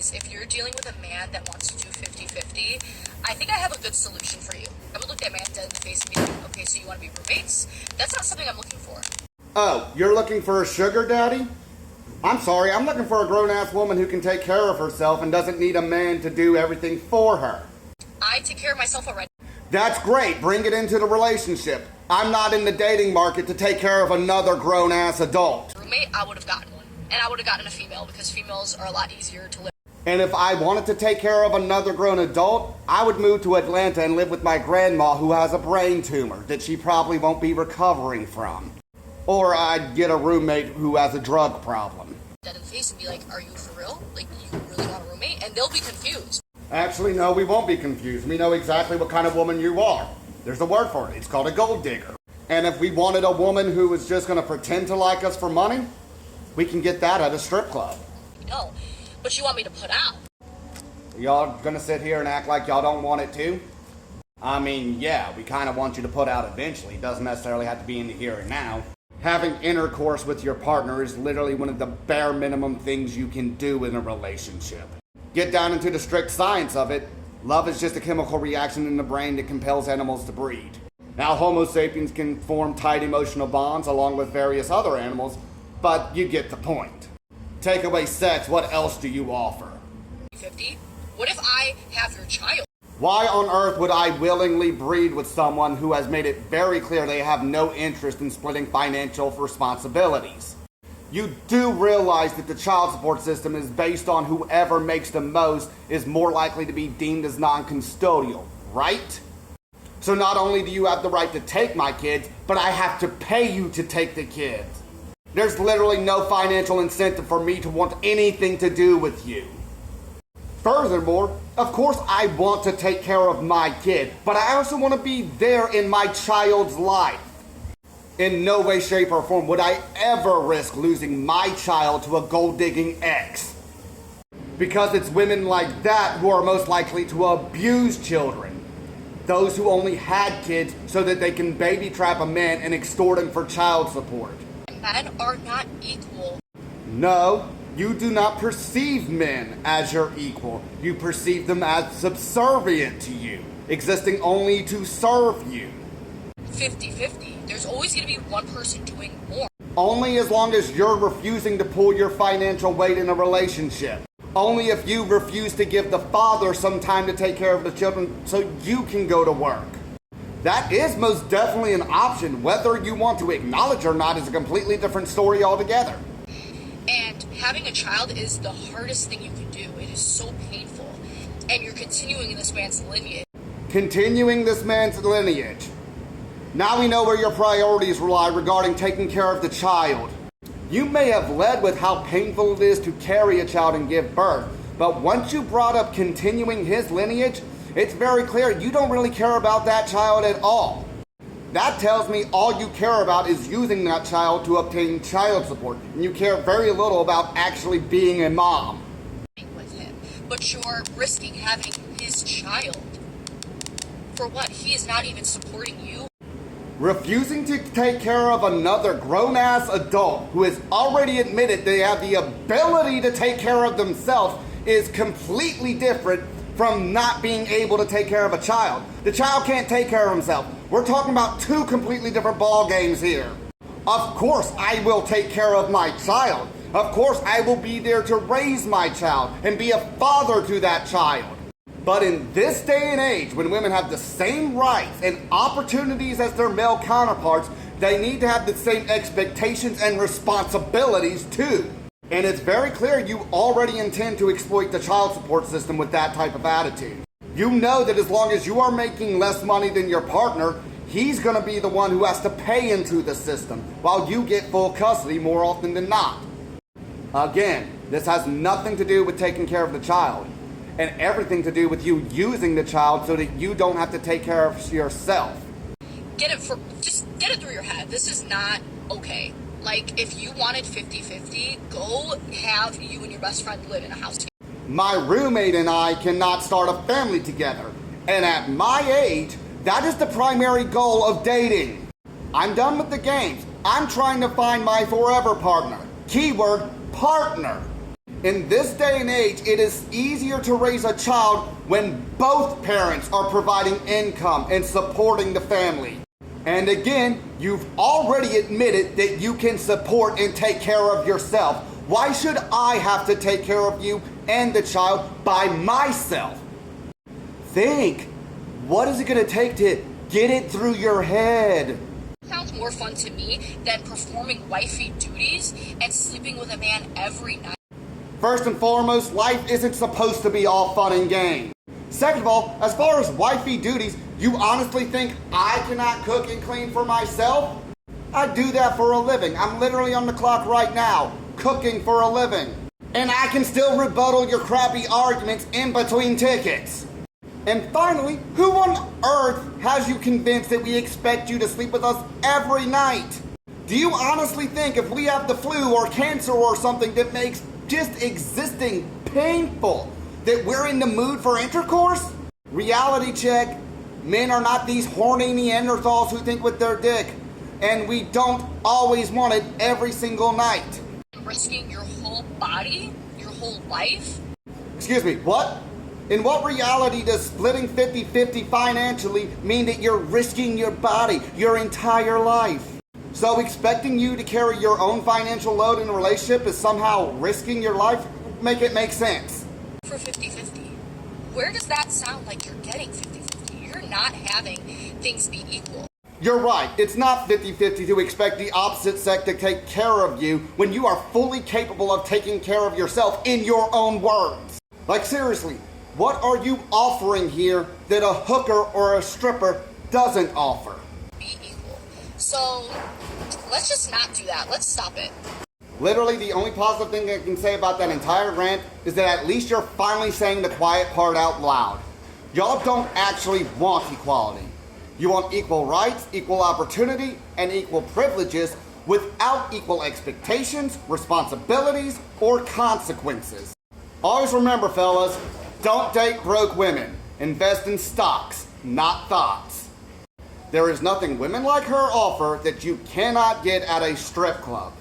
case, if you're dealing with a man that wants to do 50-50, I think I have a good solution for you. I would look that man dead in the face and be like, okay, so you want to be roommates? That's not something I'm looking for. Oh, you're looking for a sugar daddy? I'm sorry, I'm looking for a grown-ass woman who can take care of herself and doesn't need a man to do everything for her. I take care of myself already. That's great, bring it into the relationship. I'm not in the dating market to take care of another grown-ass adult. Roommate, I would have gotten one. And I would have gotten a female because females are a lot easier to live. And if I wanted to take care of another grown adult, I would move to Atlanta and live with my grandma who has a brain tumor that she probably won't be recovering from. Or I'd get a roommate who has a drug problem. Dead in the face and be like, are you for real? Like, you really want a roommate? And they'll be confused. Actually, no, we won't be confused. We know exactly what kind of woman you are. There's a word for it. It's called a gold digger. And if we wanted a woman who was just going to pretend to like us for money, we can get that at a strip club. No, but you want me to put out. Y'all going to sit here and act like y'all don't want it too? I mean, yeah, we kind of want you to put out eventually. It doesn't necessarily have to be in the here and now. Having intercourse with your partner is literally one of the bare minimum things you can do in a relationship. Get down into the strict science of it. Love is just a chemical reaction in the brain that compels animals to breed. Now, Homo sapiens can form tight emotional bonds along with various other animals, but you get the point. Take away sex, what else do you offer? 50? What if I have your child? Why on earth would I willingly breed with someone who has made it very clear they have no interest in splitting financial responsibilities? You do realize that the child support system is based on whoever makes the most is more likely to be deemed as non-custodial, right? So not only do you have the right to take my kids, but I have to pay you to take the kids. There's literally no financial incentive for me to want anything to do with you. Furthermore, of course I want to take care of my kid, but I also want to be there in my child's life. In no way, shape, or form would I ever risk losing my child to a gold-digging ex. Because it's women like that who are most likely to abuse children. Those who only had kids so that they can baby trap a man and extort him for child support. Men are not equal. No, you do not perceive men as your equal. You perceive them as subservient to you, existing only to serve you. 50-50. There's always going to be one person doing more. Only as long as you're refusing to pull your financial weight in a relationship. Only if you refuse to give the father some time to take care of the children so you can go to work. That is most definitely an option. Whether you want to acknowledge or not is a completely different story altogether. And having a child is the hardest thing you can do. It is so painful. And you're continuing in this man's lineage. Continuing this man's lineage. Now we know where your priorities lie regarding taking care of the child. You may have led with how painful it is to carry a child and give birth, but once you brought up continuing his lineage, it's very clear you don't really care about that child at all. That tells me all you care about is using that child to obtain child support, and you care very little about actually being a mom. With him, but you're risking having his child. For what? He is not even supporting you. Refusing to take care of another grown-ass adult who has already admitted they have the ability to take care of themselves is completely different from not being able to take care of a child. The child can't take care of himself. We're talking about two completely different ball games here. Of course I will take care of my child. Of course I will be there to raise my child and be a father to that child. But in this day and age, when women have the same rights and opportunities as their male counterparts, they need to have the same expectations and responsibilities too. And it's very clear you already intend to exploit the child support system with that type of attitude. You know that as long as you are making less money than your partner, he's going to be the one who has to pay into the system, while you get full custody more often than not. Again, this has nothing to do with taking care of the child, and everything to do with you using the child so that you don't have to take care of yourself. Just get it through your head. This is not okay. Like, if you wanted 50-50, go have you and your best friend live in a house together. My roommate and I cannot start a family together. And at my age, that is the primary goal of dating. I'm done with the games. I'm trying to find my forever partner. Keyword, partner. In this day and age, it is easier to raise a child when both parents are providing income and supporting the family. And again, you've already admitted that you can support and take care of yourself. Why should I have to take care of you and the child by myself? Think, what is it going to take to get it through your head? Sounds more fun to me than performing wifey duties and sleeping with a man every night. First and foremost, life isn't supposed to be all fun and games. Second of all, as far as wifey duties, you honestly think I cannot cook and clean for myself? I do that for a living. I'm literally on the clock right now, cooking for a living. And I can still rebuttal your crappy arguments in between tickets. And finally, who on earth has you convinced that we expect you to sleep with us every night? Do you honestly think if we have the flu or cancer or something that makes just existing painful, that we're in the mood for intercourse? Reality check. Men are not these horny Neanderthals who think with their dick. And we don't always want it every single night. Risking your whole body? Your whole life? Excuse me, what? In what reality does splitting 50-50 financially mean that you're risking your body, your entire life? So expecting you to carry your own financial load in a relationship is somehow risking your life? Make it make sense. For 50-50. Where does that sound like you're getting 50-50? You're not having things be equal. You're right. It's not 50-50 to expect the opposite sex to take care of you when you are fully capable of taking care of yourself in your own words. Like seriously, what are you offering here that a hooker or a stripper doesn't offer? Be equal. So let's just not do that. Let's stop it. Literally, the only positive thing I can say about that entire rant is that at least you're finally saying the quiet part out loud. Y'all don't actually want equality. You want equal rights, equal opportunity, and equal privileges without equal expectations, responsibilities, or consequences. Always remember, fellas, don't date broke women. Invest in stocks, not thoughts. There is nothing women like her offer that you cannot get at a strip club.